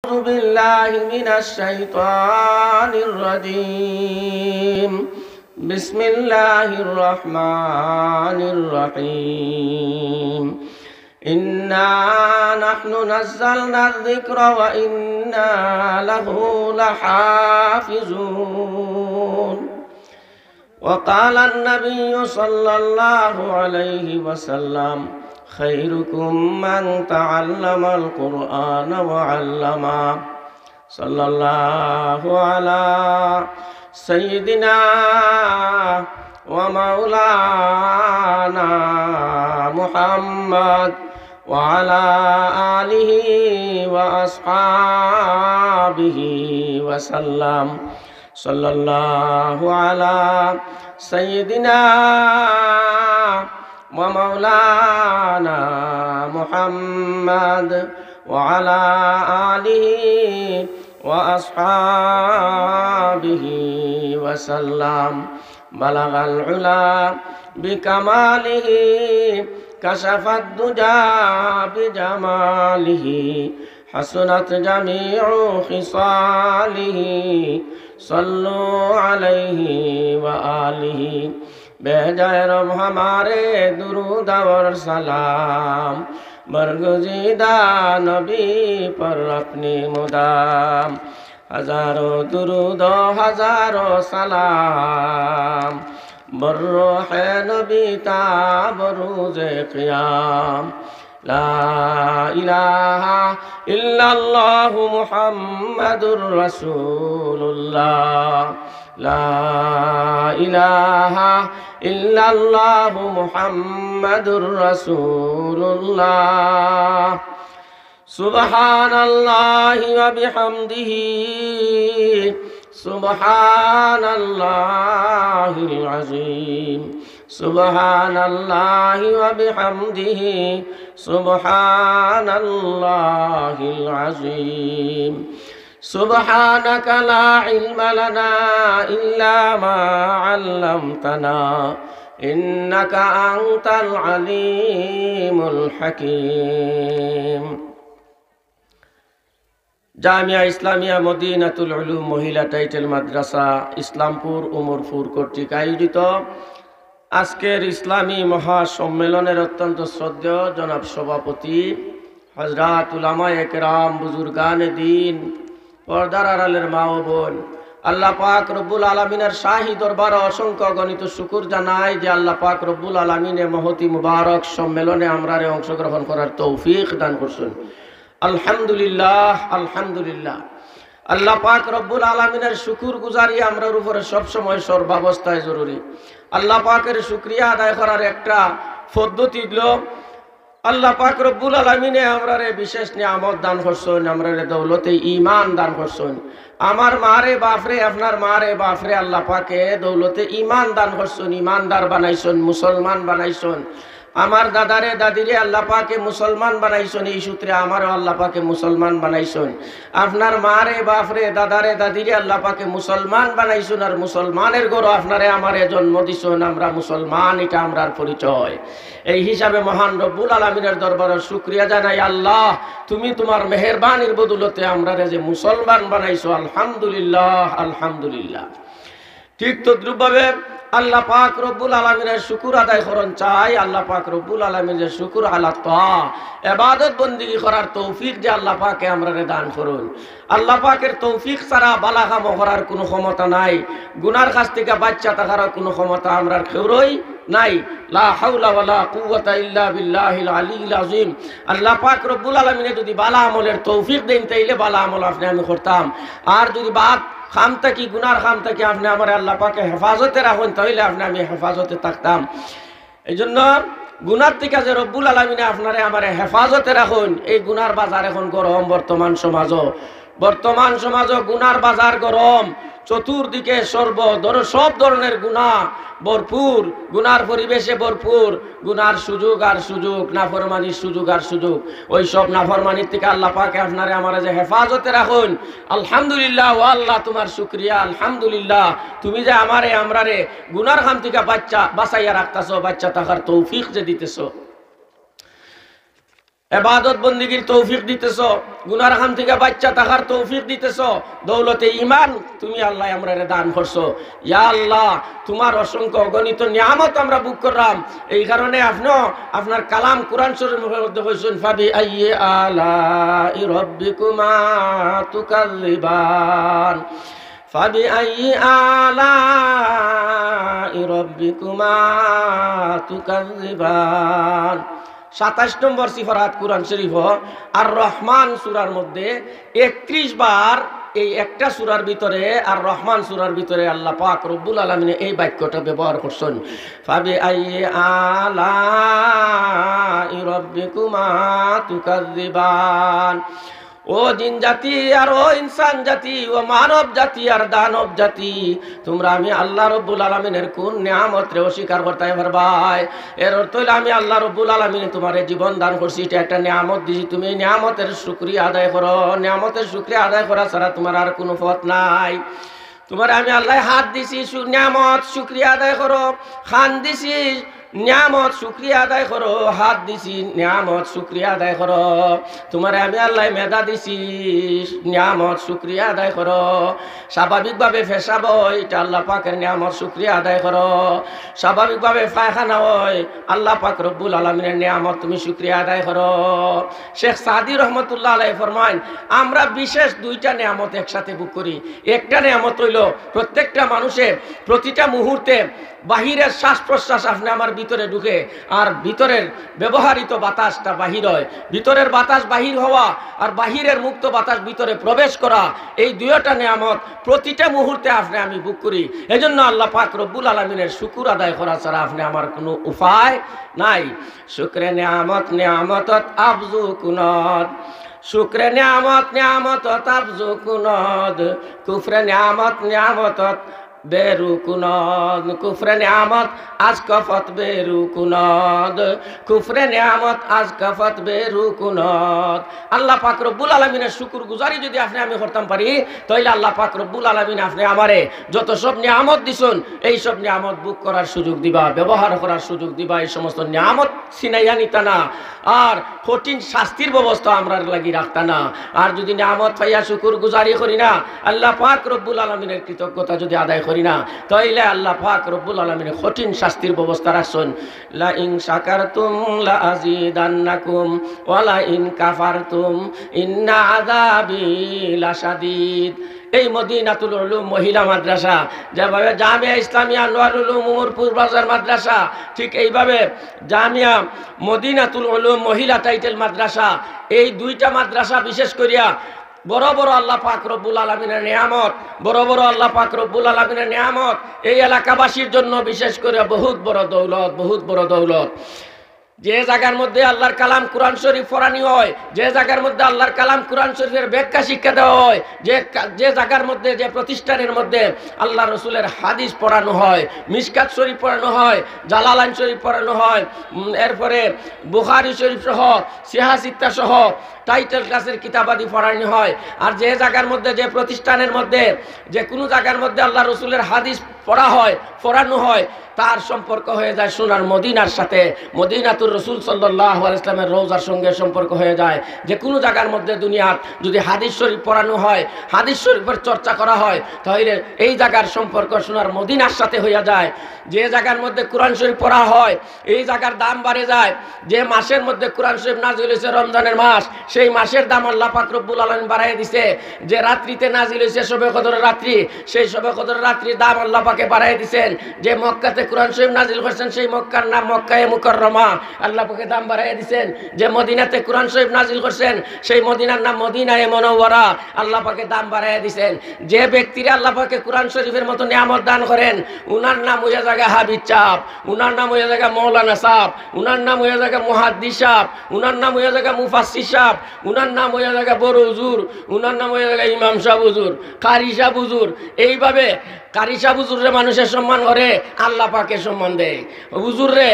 أعوذ بالله من الشيطان الرجيم. بسم الله الرحمن الرحيم. إنا نحن نزلنا الذكر وإنا له لحافظون. وقال النبي صلى الله عليه وسلم: خيركم من تعلم القرآن وعلمه. صلى الله على سيدنا ومولانا محمد وعلى آله وأصحابه وسلم. صلى الله على سيدنا ومولانا محمد وعلى آله وأصحابه وسلم. بلغ العلا بكماله كشف الدجى بجماله حسنت جميع خصاله. صلوا عليه وآله बेजाय रब हमारे दुरूद और सलाम बरगुज़ीदा नबी पर अपनी मुदाम हजारों दुरूद हजारों सलाम बर्रोहे नबी ता बरूज़े क़ियाम. ला इलाहा इल्लल्लाहु मुहम्मदुर रसूलुल्लाह. ला इलाहा इल्लल्लाहु मुहम्मदुर रसूलुल्लाह. सुब्हानल्लाहि व बिहम्दिही सुब्हानल्लाहिल अज़ीम. सुब्हानल्लाहि व बिहम्दिही सुब्हानल्लाहिल अज़ीम. सुब्हानक ला इल्म लना इल्ला मा अल्लमतना इन्नका अंतल अलीमुल हकीम. জামিয়া ইসলামিয়া মদিনাতুল উলুম মহিলা টাইটেল মাদ্রাসা ইসলামপুর উমরপুর কর্তৃক আয়োজিত আজকের ইসলামী মহাসম্মেলনের অত্যন্ত শ্রদ্ধেয় জনাব সভাপতি হযরত উলামায়ে কেরাম বুজুর্গানে দ্বীন পর্দার আড়ালের মা ও বোন, আল্লাহ পাক রব্বুল আলামিনের শাহী দরবারে অসংখ্য গণিত শুকর জানাই যে আল্লাহ পাক রব্বুল আলামিনের মহতি মুবারক সম্মেলনে আমরারে অংশগ্রহণ করার তৌফিক দান করছেন। আলহামদুলিল্লাহ আলহামদুলিল্লাহ। আল্লাহ পাক রব্বুল আলামিনের শুকর গুজারি আমরার উপরে সবসময় সর্বাবস্থায় জরুরি। আল্লাহ পাকের শুকরিয়া আদায় করার একটা পদ্ধতি দিল আল্লাহ পাক রব্বুল আলামিনে আমরারে বিশেষ নিয়ামত দান করছেন, আমরারে দৌলতে ঈমান দান করছেন। আমার মারে বাপরে আপনার মারে বাপরে আল্লাহ পাকে দৌলতে ঈমান দান করছেন, ঈমানদার বানাইছেন, মুসলমান বানাইছেন। আমার দাদারে দাদিরে আল্লাহ পাকে মুসলমান বানাইছেন, এই সূত্রে আমারও আল্লাহ পাকে মুসলমান বানাইছেন। আপনার মারে বাপরে দাদারে দাদিরে আল্লাহ পাকে মুসলমান বানাইছেন, আর মুসলমানের গরো আপনারে আমারে জন্ম দিছেন। আমরা মুসলমান, এটা আমরার পরিচয়। এই হিসাবে মহান রব্বুল আলামিনের দরবারে শুকরিয়া জানাই, আল্লাহ তুমি তোমার মেহেরবানির বদৌলতে আমরারে যে মুসলমান বানাইছো, আলহামদুলিল্লাহ আলহামদুলিল্লাহ। ঠিক তদ্রুপভাবে আল্লাহ পাক রব্বুল আলামিনের শুকর আদায় করন চাই। আল্লাহ পাক রব্বুল আলামিনের শুকর আলা তাআ ইবাদত বন্দেগী করার তৌফিক যে আল্লাহ পাকে আমরারে দান করুন। আল্লাহ পাকের তৌফিক ছাড়া বালা কাম করার কোনো ক্ষমতা নাই, গুনার কাছ থেকে বাচ্চা থাকার কোনো ক্ষমতা আমরার কেউরই নাই। লা হাওলা ওয়ালা কুওয়াতা ইল্লা বিল্লাহিল আলিয়্যিল আযীম। আল্লাহ পাক রব্বুল আলামিনে যদি বালা আমলের তৌফিক দেন তাইলে বালা আমল আপনি আমি করতাম, আর যদি বাদ খামতা কি গুনার খামতা কি আপনি আমার আল্লাহ পাকে হেফাজতে রাখুন তাহলে আপনি আমি হেফাজতে থাকতাম। এই জন্য গুনার থেকে যে রব্বুল আলামিনে আপনারে আমারে হেফাজতে রাখুন, এই গুনার বাজার এখন গরম। বর্তমান সমাজও গুনার বাজার গরম। চতুর্দিকে সব ধরনের গুনাহ ভরপুর, গুনার পরিবেশে ভরপুর, গুনার সুযোগ আর সুযোগ, নাফরমানির সুযোগ আর সুযোগ। ওই সব নাফরমানির থেকে আল্লাহ পাকে আপনারে আমারে যে হেফাজতে রাখুন। আলহামদুলিল্লাহ, ও আল্লাহ তোমার শুকরিয়া। আলহামদুলিল্লাহ, তুমি যে আমরারে গুনার খাম থেকে বাঁচাইয়া রাখতেছো, বাচ্চা থাকার তৌফিক যে দিতেছো। ইবাদত বন্দিগির তৌফিক দিতেছ, গুনার খান থেকে বাচ্চা থাকার তৌফিক দিতেছ, দৌলতে ঈমান তুমি আল্লাহ আমরারে দান করছো। ইয়া আল্লাহ, তোমার অসংখ্য অগণিত নিয়ামত আমরা বুক করলাম। এই কারণে আপনিও আপনার কালাম কোরআন শরীফের মধ্যে কইছেন, ফাবি আইয়ি আলাই রাব্বিকুমা তুকাল্লিবান, ফাবি আইয়ি আলাই রাব্বিকুমা তুকাল্লিবান। 27 নম্বর সিফারাত কোরআন শরীফ আর রহমান সূরার মধ্যে 31 বার এই একটা সূরার ভিতরে আর রহমান সূরার ভিতরে আল্লাহ পাক রব্বুল আলামিন এই বাক্যটা ব্যবহার করছেন, ফাবি আইয়ি আলাই রাব্বিকুমা তুকাযযিবান। ও জিন জাতি আর ও ইনসান জাতি, ও মানব জাতি আর দানব জাতি, তোমরা আমি আল্লাহ রব্বুল আলামিনের কোন নিয়ামতরে অস্বীকার করতে পারবাই? এর অর্থ হইল আমি আল্লাহ রব্বুল আলামিন তোমার জীবন দান করছি, এটা একটা নিয়ামত দিছি, তুমি এই নিয়ামতের শুকরিয়া আদায় করো। নিয়ামতের শুকরিয়া আদায় করা ছাড়া তোমার আর কোনো পথ নাই। তোমার আমি আল্লাহ হাত দিছি, নিয়ামত শুকরিয়া আদায় করো। খান দিছি, নিয়ামত শুকরিয়া আদায় করো। হাত দিছি, নিয়ামত শুকরিয়া আদায় করো। তোমার আমি আল্লাহ মেধা দিছি, নিয়ামত শুকরিয়া আদায় করো। স্বাভাবিকভাবে পেশাব হয়, এটা আল্লাহ পাকের নিয়ামত শুকরিয়া আদায় করো। স্বাভাবিকভাবে পায়খানা হয়, আল্লাহ পাক রব্বুল আলামিনের নিয়ামত তুমি শুকরিয়া আদায় করো। শেখ সাদি রহমতুল্লাহ আলাইহি ফরমায়, আমরা বিশেষ দুইটা নিয়ামত একসাথে বুক করি। একটা নিয়ামত হইল প্রত্যেকটা মানুষের প্রতিটা মুহূর্তে বাহিরের শ্বাস প্রশ্বাস আপনি আমার ভিতরে ঢুকে আর ভিতরের ব্যবহারিত বাতাসটা বাহির হয়। ভিতরের বাতাস বাহির হওয়া আর বাহিরের মুক্ত বাতাস ভিতরে প্রবেশ করা, এই দুইটা নিয়ামত প্রতিটা মুহূর্তে আপনি আমি বুক করি। এজন্য আল্লাহ পাক রব্বুল আলামিনের শুকর আদায় করা ছাড়া আপনি আমার কোনো উপায় নাই। শুকরে নিয়ামত নিয়ামতত আফজু কুনত, শুকরে নিয়ামত নিয়ামতত আফজু কুনত, কুফরে নিয়ামত নিয়ামতত বেরুকুনদ, কুফরে নিয়ামত আজ কফত বেরুকুনদ, কুফরে নিয়ামত আজ কফত বেরুকুনদ। আল্লাহ পাক রব্বুল আলামিনের শুকর গুজারি যদি আপনি আমি করতাম পারি, তাহলে আল্লাহ পাক রব্বুল আলামিন আপনি আমারে যত সব নিয়ামত দিছেন এই সব নিয়ামত বুক করার সুযোগ দিবা, ব্যবহার করার সুযোগ দিবা। এই সমস্ত নিয়ামত ছিনাইয়া নিতা না, আর কঠিন শাস্তির ব্যবস্থা আমরা লাগি রাখতা না। আর যদি নিয়ামত পাইয়া শুকর গুজারি করি না, আল্লাহ পাক রব্বুল আলামিনের কৃতজ্ঞতা যদি আদায় করি না, তাইলে আল্লাহ পাক রব্বুল আলামিনের কঠিন শাস্তির ব্যবস্থা রাখছেন। লা ইন শাকারতুম লা আযীদান্নাকুম ওয়া লা ইন কাফারতুম ইন্না আযাবি লাশাদীদ। এই মদিনাতুল উলুম মহিলা মাদ্রাসা, যেভাবে জামিয়া ইসলামিয়া আনোয়ারুল উলুম উমরপুর বাজার মাদ্রাসা, ঠিক এইভাবে জামিয়া মদিনাতুল উলুম মহিলা টাইটেল মাদ্রাসা, এই দুইটা মাদ্রাসা বিশেষ করিয়া বড় বড় আল্লাহ পাক রব্বুল আলামিনের নিয়ামত, বড় বড় আল্লাহ পাক রব্বুল আলামিনের নিয়ামত এই এলাকাবাসীর জন্য বিশেষ করে বহুত বড় দৌলত, বহুত বড় দৌলত। যে জায়গার মধ্যে আল্লাহর কালাম কোরআন শরীফ পড়ানি হয়, যে জায়গার মধ্যে আল্লাহর কালাম কোরআন শরীফের ব্যাখ্যা শিক্ষা দেওয়া হয়, যে জায়গার মধ্যে যে প্রতিষ্ঠানের মধ্যে আল্লাহ রসুলের হাদিস পড়ানো হয়, মিশকাত শরীফ পড়ানো হয়, জালালাইন শরীফ পড়ানো হয়, এরপরে বুখারী শরীফ সহ সিহাসিত্তা সহ টাইটেল ক্লাসের কিতাবাদি পড়ানো হয়। আর যে জায়গার মধ্যে যে প্রতিষ্ঠানের মধ্যে যে কোনো জায়গার মধ্যে আল্লাহ রসুলের হাদিস পড়া হয়, পড়ানো হয়, তার সম্পর্ক হয়ে যায় সোনার মদিনার সাথে, মদিনাতুর রসুল সাল্লাল্লাহু আলাইহি ওয়াসাল্লামের রওজার সঙ্গে সম্পর্ক হয়ে যায়। যে কোনো জায়গার মধ্যে দুনিয়ার যদি হাদিস শরীফ পড়ানো হয়, হাদিস শরীফের চর্চা করা হয়, তাহলে এই জায়গার সম্পর্ক সোনার মদিনার সাথে হয়ে যায়। যে জায়গার মধ্যে কোরআন শরীফ পড়া হয় এই জায়গার দাম বাড়ে যায়। যে মাসের মধ্যে কোরআন শরীফ নাজিল হয়েছে রমজানের মাস, সেই মাসের দাম আল্লাহ পাক রব্বুল আলামিন বাড়ায় দিছে। যে রাত্রিতে নাজিল হয়েছে শবে কদরের রাত্রি, সেই শবে কদরের রাত্রির দাম আল্লাহ পাকে বাড়ায় দিছেন। যে মক্কাতে কোরআন শরীফ নাজিল করছেন সেই মক্কার নাম মক্কায়ে মুকাররমা, আল্লাহ পাকে দাম বাড়ায় দিছেন। যে মদিনাতে কোরআন শরীফ নাজিল করছেন সেই মদিনার নাম মদিনায়ে মুনাওয়ারা, আল্লাহ পাকে দাম বাড়ায় দিছেন। যে ব্যক্তিরা আল্লাহ পাকে কোরআন শরীফের মতো নিয়ামত দান করেন, উনার নাম হয়ে জায়গা হাবিব চাপ, উনার নাম হয়ে জায়গা মৌলানা সাহেব, উনার নাম হয়ে জায়গা মুহাদ্দিস সাহেব, উনার নাম হয়ে জায়গা মুফাসসির সাহেব, উনার নাম হয়ে জায়গা বড় হুজুর, উনার নাম হয়ে জায়গা ইমাম সাহেব হুজুর, কারি সাহেব হুজুর। এইভাবে কারি সাহেব হুজুরে মানুষের সম্মান করে, আল্লাহ পাকে সম্মান দেয়। হুজুরে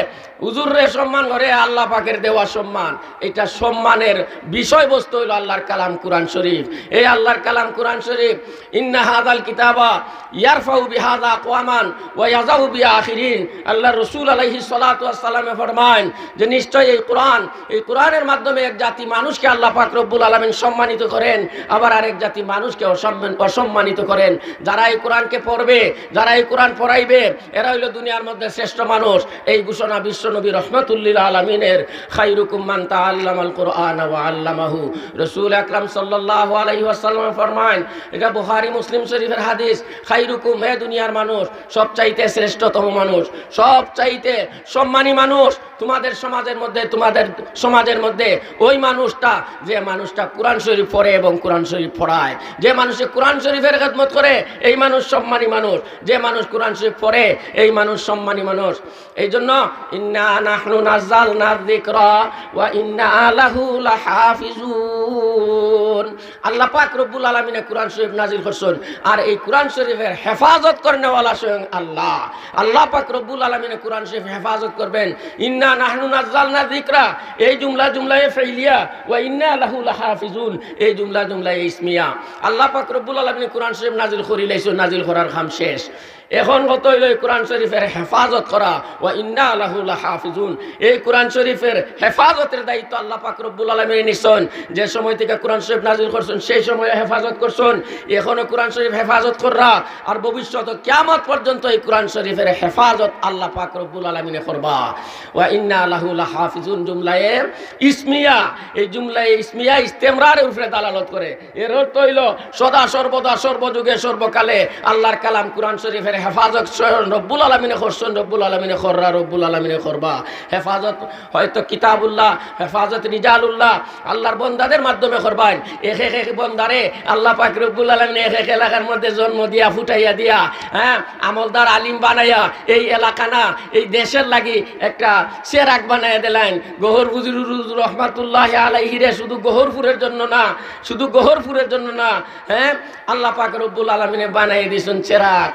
হুজুররে সম্মান করে আল্লাহ পাকের দেওয়া সম্মান। এটা সম্মানের বিষয়বস্তু হইল আল্লাহর কালাম কোরআন শরীফ। এই আল্লাহর কালাম কোরআন শরীফ, ইন্না হাযাল কিতাবা ইয়ারফাউ বিহাযা আকওয়ামান ওয়া ইয়াযাউ বিআখিরিন। আল্লাহ রাসূল আলাইহিস সালাতু ওয়াস সালামে ফরমান যে নিশ্চয় এই কোরআনের মাধ্যমে এক জাতি মানুষকে আল্লাহ পাক রব্বুল আলামিন সম্মানিত করেন, আবার আরেক জাতি মানুষকে অসম্মানিত করেন। যারা এই কোরআনকে পড়বে, যারা এই কোরআন পড়াইবে, এরা হইল দুনিয়ার মধ্যে শ্রেষ্ঠ মানুষ। এই ঘোষণা বিশ্বনবী রহমাতুল্লিল আলামিনের, খায়রুকুম মান তাআল্লামাল কুরআন ওয়া আল্লামাহু। রাসূল আকরাম সাল্লাল্লাহু আলাইহি ওয়াসাল্লাম ফরমান, এটা বুখারী মুসলিম শরীফের হাদিস, খায়রুকুম, হে দুনিয়ার মানুষ সবচাইতে শ্রেষ্ঠতম মানুষ, সবচাইতে সম্মানী মানুষ তোমাদের সমাজের মধ্যে ওই মানুষটা যে মানুষটা কোরআন শরীফ পড়ে এবং কোরআন শরীফ পড়ায়। যে মানুষে কোরআন শরীফের খেদমত করে এই মানুষ সম্মানী মানুষ। যে মানুষ কোরআন শরীফ পড়ে এই মানুষ সম্মানী মানুষ। এই জন্য ইন্না নাহনু নাযালনা যিকরা ওয়া ইন্না লাহু লাহাফিজুন। আল্লাহ পাক রব্বুল আলামিন কোরআন শরীফ নাজিল করছেন, আর এই কোরআন শরীফের হেফাজত করনেওয়ালা স্বয়ং আল্লাহ। আল্লাহ পাক রব্বুল আলামিন কোরআন শরীফ হেফাজত করবেন। ইন্না নাহনু নাযালনা যিকরা, এই জুমলায়ে ফাইলিয়া, ওয়া ইন্না লাহু লাহাফিজুন, এই জুমলায়ে ইসমিয়া। আল্লাহ পাক রব্বুল আলামিন কোরআন শরীফ নাজিল করিলেছেন, নাজিল করার কাম শেষ। এখন কত হইল কোরআন শরীফের হেফাজত করা, ওয়া ইন্না লাহু লাহাফিজুন। এই কোরআন শরীফের হেফাজতের দায়িত্ব আল্লাহ পাক রব্বুল আলামিন নিছেন। যে সময় থেকে কোরআন শরীফ নাজিল করছেন সেই সময় হেফাজত করছেন, এখনো কোরআন শরীফ হেফাজত কররা, আর ভবিষ্যতে কিয়ামত পর্যন্ত এই কোরআন শরীফের হেফাজত আল্লাহ পাক রব্বুল আলামিন করবা। ওয়া ইন্না লাহু লাহাফিজুন জুমলায়ে ইসমিয়া, এই জুমলায়ে ইসমিয়া ইস্তেমরারের উপরে দালালত করে। এর অর্থ হইল সদা সর্বদা সর্বযুগে সর্বকালে আল্লাহর কালাম কোরআন শরীফের হেফাজত রব্বুল আলামিনে করছেন, রব্বুল আলামিনে কররা, রব্বুল আলামিনে করবা। হেফাজত হয়তো কিতাবুল্লাহ, হেফাজত রিজালুল্লাহ আল্লাহর বন্দাদের মাধ্যমে করবেন। এক বন্দারে আল্লাহ পাক রব্বুল আলামিন এক এলাকার মধ্যে জন্ম দিয়া ফুটাইয়া দিয়া, আমলদার আলিম বানাইয়া এই এলাকা না এই দেশের লাগি একটা চেরাগ বানাইয়া দিলেন। গহরপুর রহমাতুল্লাহ আলাইহিরে শুধু গহরপুরের জন্য না, আল্লাহ পাক রব্বুল আলামিনে বানাই দিয়েছেন চেরাগ।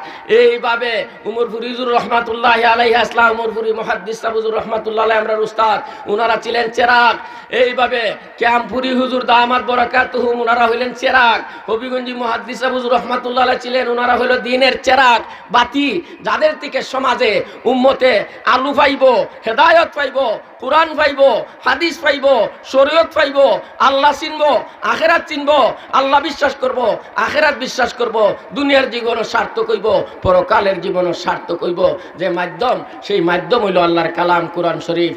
এইভাবে উমরপুর হুজুর রহমাতুল্লাহ আলাইহি আসলাম, উমরপুরি মুহাদ্দিস হুজুর রহমাতুল্লাহ আলাইহি আমরা উস্তাদ, উনারা ছিলেন চেরাগ। এইভাবে ক্যাম্পুরি হুজুর দামাত বরাকাতুহু, উনারা হইলেন চেরাগ। হবিগঞ্জি মুহাদ্দিস হুজুর রহমাতুল্লাহ আলাইহি ছিলেন, উনারা হইল দিনের চেরাগ, বাতি, যাদের থেকে সমাজে উম্মতে আলু পাইব, হেদায়েত পাইব, কোরআন পাইব, হাদিস পাইব, শরীয়ত পাইব, আল্লাহ চিনব, আখিরাত চিনব, আল্লাহ বিশ্বাস করব, আখিরাত বিশ্বাস করব, দুনিয়ার জীবন সার্থক হইব, পরকালের জীবন সার্থক হইব। যে মাধ্যম, সেই মাধ্যম হইল আল্লাহর কালাম কোরআন শরীফ।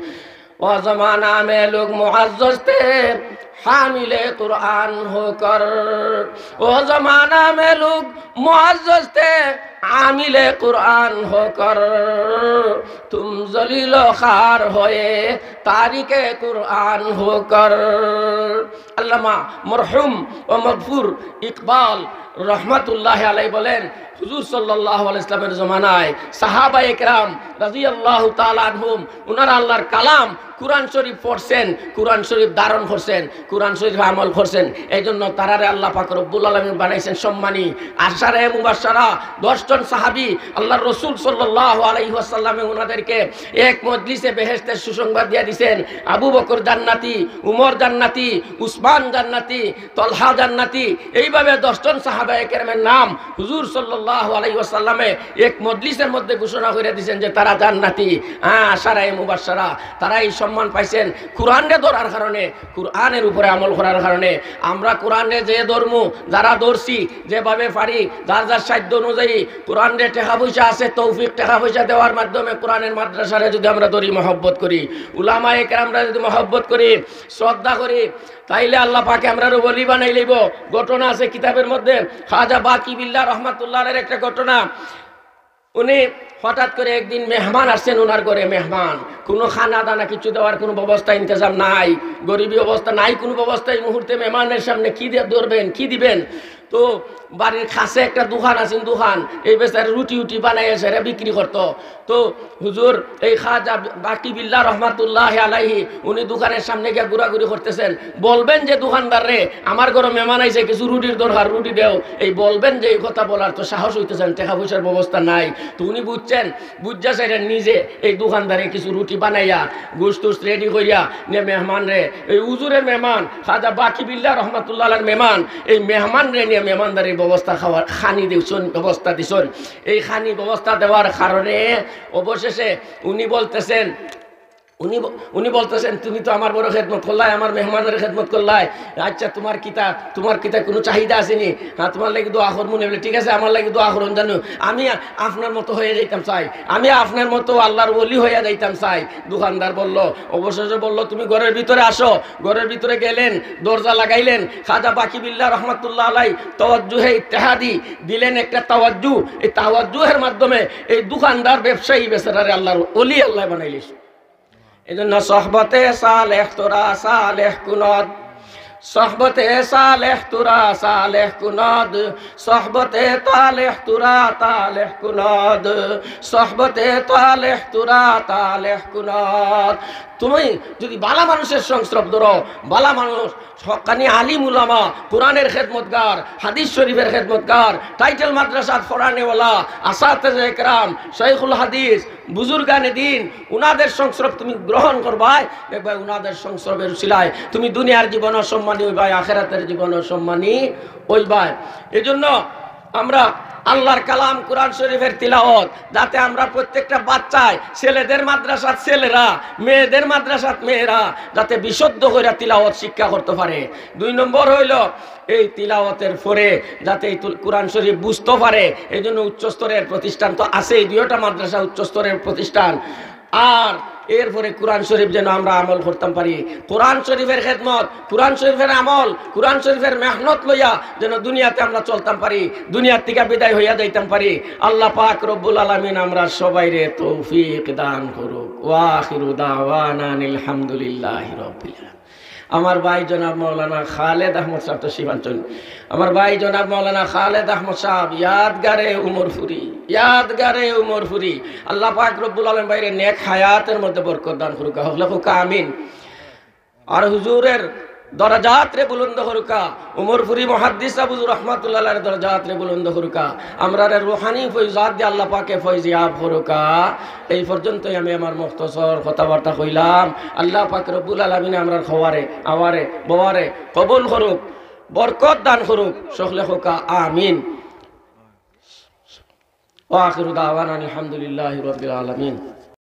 ও জমানা মে লোক মুআজ্জজ थे हामिले कुरान होकर, ओ जमाना में लोग मुआज्जज थे आमिले कुरान होकर, तुम जलीलो खार होए तारिके कुरान होकर। अल्लामा मरहुम व मगफूर इकबाल रहमतुल्लाह अलैहि बोलेन, হুজুর সাল্লাল্লাহু আলাইহি ওয়াসাল্লামের জমানায় সাহাবায়ে কেরাম রাদিয়াল্লাহু তাআলা আনহুম ওনারা আল্লাহর কালাম কুরআন শরীফ পড়ছেন, কুরআন শরীফ ধারণ করছেন, কুরআন শরীফ আমল করছেন। এইজন্য তারারে আল্লাহ পাক রব্বুল আলামিন বানাইছেন সম্মানী। আশারে মুবাশশারা 10 জন সাহাবী আল্লাহর রাসূল সাল্লাল্লাহু আলাইহি ওয়াসাল্লামে ওনাদেরকে এক মজলিসে বেহেশতের সুসংবাদ দিয়ে দিয়েছেন। আবু বকর জান্নাতি, উমর জান্নাতি, উসমান জান্নাতি, তলহা জান্নাতি। এইভাবে 10 জন সাহাবায়ে কেরামের নাম হুজুর সাল্লাল্লাহু আলাইহি ওয়াসাল্লামে এক মজলিসের মধ্যে ঘোষণা করে দিয়েছেন যে তারা জান্নাতি। আশারে মুবাশশারা, তারা এই সম্মান পাইছেন কোরআনে ধরার কারণে, কোরআনের উপরে আমল করার কারণে। আমরা কোরআনে যে ধর্ম যারা ধরছি, যেভাবে পারি যার যার সাধ্য অনুযায়ী কোরআনে টাকা পয়সা আছে, তৌফিক টাকা পয়সা দেওয়ার মাধ্যমে কোরআনের মাদ্রাসারে যদি আমরা ধরি, মহব্বত করি, উলামায়ে কেরামরা যদি মহব্বত করি, শ্রদ্ধা করি, তাইলে আল্লাহ পাকে আমরা বলি বানাই লইব। ঘটনা আছে কিতাবের মধ্যে, খাজা বাকি বিল্লাহ রহমাতুল্লাহের একটা ঘটনা। উনি হঠাৎ করে একদিন মেহমান আসছেন ওনার ঘরে। মেহমান, কোনো খানা দানা কিছু দেওয়ার কোনো ব্যবস্থা ইন্তজাম নাই, গরিবী অবস্থা নাই কোনো ব্যবস্থা। এই মুহূর্তে মেহমানের সামনে কি দিয়ে ধরবেন, কি দিবেন? তো বাড়ির কাছে একটা দোকান আছে, দোকান এই বেচারে রুটি উটি বানাইয়া সেরা বিক্রি করতো। তো হুজুর এই খাজা বাকি বিল্লাহ রহমাতুল্লাহ আলাইহি উনি দোকানের সামনে গিয়ে ঘোরাঘুরি করতেছেন, বলবেন যে দোকানদার রে আমার ঘরে মেহমান আইছে, কিছু রুটির দরকার, রুটি দেও, এই বলবেন যে এই কথা বলার তো সাহস হইতেছেন, টাকা পয়সার ব্যবস্থা নাই। তো উনি বুঝছেন, বুঝা সেটা নিজে এই দোকানদারে কিছু রুটি বানাইয়া গোশত রেডি করিয়া নিয়ে মেহমান রে, এই হুজুরের মেহমান খাজা বাকি বিল্লাহ রহমাতুল্লাহ আলাইহির মেহমান, এই মেহমান রে নিয়ে মেহমানদারির ব্যবস্থা, খাওয়ার খানি দিছন, ব্যবস্থা দিছন। এই খানি ব্যবস্থা দেওয়ার কারণে অবশেষে উনি বলতেছেন, উনি বলতেছেন তুমি তো আমার বড় খেদমত করলাই, আমার মেহমানের খেদমত করলাই, আচ্ছা তোমার কিতা কোনো চাহিদা আসেনি? হ্যাঁ তোমার লাগি দোয়া করবো না? বলে ঠিক আছে, আমার লাগি দোয়া করুন, জানো আমি আপনার মতো হয়ে যাইতাম চাই, আমি আপনার মতো আল্লাহর ওলি হয়ে যাইতাম চাই। দোকানদার বলল, অবশেষে বলল তুমি ঘরের ভিতরে আসো। ঘরের ভিতরে গেলেন, দরজা লাগাইলেন, খাজা বাকি বিল্লাহ রহমাতুল্লাহ আলাই তাওয়াজ্জুহে ইত্তেহাদি দিলেন একটা তাওয়াজ্জু। এই তাওয়াজ্জুহের মাধ্যমে এই দোকানদার ব্যবসায়ী বেচারারে আল্লাহর ওলি আল্লাহ বানাইলিস। এই জন্য সহবতে সালেহ তোরা সালেহ কুনদ, সহবতে সালেহ তোরা সালেহ কুনদ, সহবতে তালেহ তোরা তালেহ কুনদ, সহবতে তালেহ তোরা তালেহ কুনদ। তুমি যদি বালা মানুষের সংস্রব ধরো, বালা মানুষ হক্কানি আলিম উলামা, কোরআনের খেদমতগার, হাদিস শরীফের খেদমতগার, টাইটেল মাদ্রাসাত ফরানেওয়ালা, আসাতেজে একরাম, শাইখুল হাদিস, বুজুর্গানে দিন, উনাদের সংস্রব তুমি গ্রহণ করবাই, দেখবে উনাদের সংস্রবের উসিলায় তুমি দুনিয়ার জীবনও সম্মানী হইবাই, আখেরাতের জীবনও সম্মানী হইবাই। এই জন্য আমরা আল্লাহর কালাম কোরআন শরীফের তিলাওয়াত যাতে আমরা প্রত্যেকটা বাচ্চায়, ছেলেদের মাদ্রাসাত ছেলেরা, মেয়েদের মাদ্রাসাত মেয়েরা যাতে বিশুদ্ধ করে তিলাওয়াত শিক্ষা করতে পারে। 2 নম্বর হইল এই তিলাওয়াতের পরে যাতে এই কোরআন শরীফ বুঝতে পারে, এই জন্য উচ্চস্তরের প্রতিষ্ঠান তো আছেই, 2টা মাদ্রাসা উচ্চস্তরের প্রতিষ্ঠান। আর এরপরে কোরআন শরীফ যেন আমরা আমল করতাম পারি, কোরআন শরীফের খেদমত, কোরআন শরীফের আমল, কোরআন শরীফের মেহনত লইয়া যেন দুনিয়াতে আমরা চলতাম পারি, দুনিয়ার থেকে বিদায় হইয়া যাইতাম পারি। আল্লাহ পাক রব্বুল আলামিন আমরা সবাইরে তৌফিক দান করুক। ওয়া আখিরু দাওয়ানা আলহামদুলিল্লাহি রাব্বিল আলামিন। আমার ভাই জনাব মৌলানা খালেদ আহমদ সাহেব তো শিবাঞ্চল, আমার ভাই জনাব মৌলানা খালেদ আহমদ সাহেব ইয়াদগারে উমরপুরি, ইয়াদগারে উমরপুরি। আল্লাহ পাক রব্বুল আলামিন বাইরে নেক হায়াতের মধ্যে বরকত দান করুক, হকলে হুকা আমিন। আর হুজুরের দরজাত রে বুলন্দ করুকা, উমরপুরি মুহাদ্দিস আবু রহমাতুল্লাহ আলাইহির দরজাত রে বুলন্দ করুকা, আমরা রুহানি ফয়জাত দিয়ে আল্লাহ পাকে ফয়জিয়াব করুকা। এই পর্যন্তই আমি আমার মুখতসর কথাবার্তা কইলাম। আল্লাহ পাক রব্বুল আলামিন আমরার খাওয়ারে আওয়ারে বওয়ারে কবুল করুক, বরকত দান করুক, সকলে হুকা আমিন। ওয়া আখিরু দাওয়ানা আলহামদুলিল্লাহি রাব্বিল আলামিন।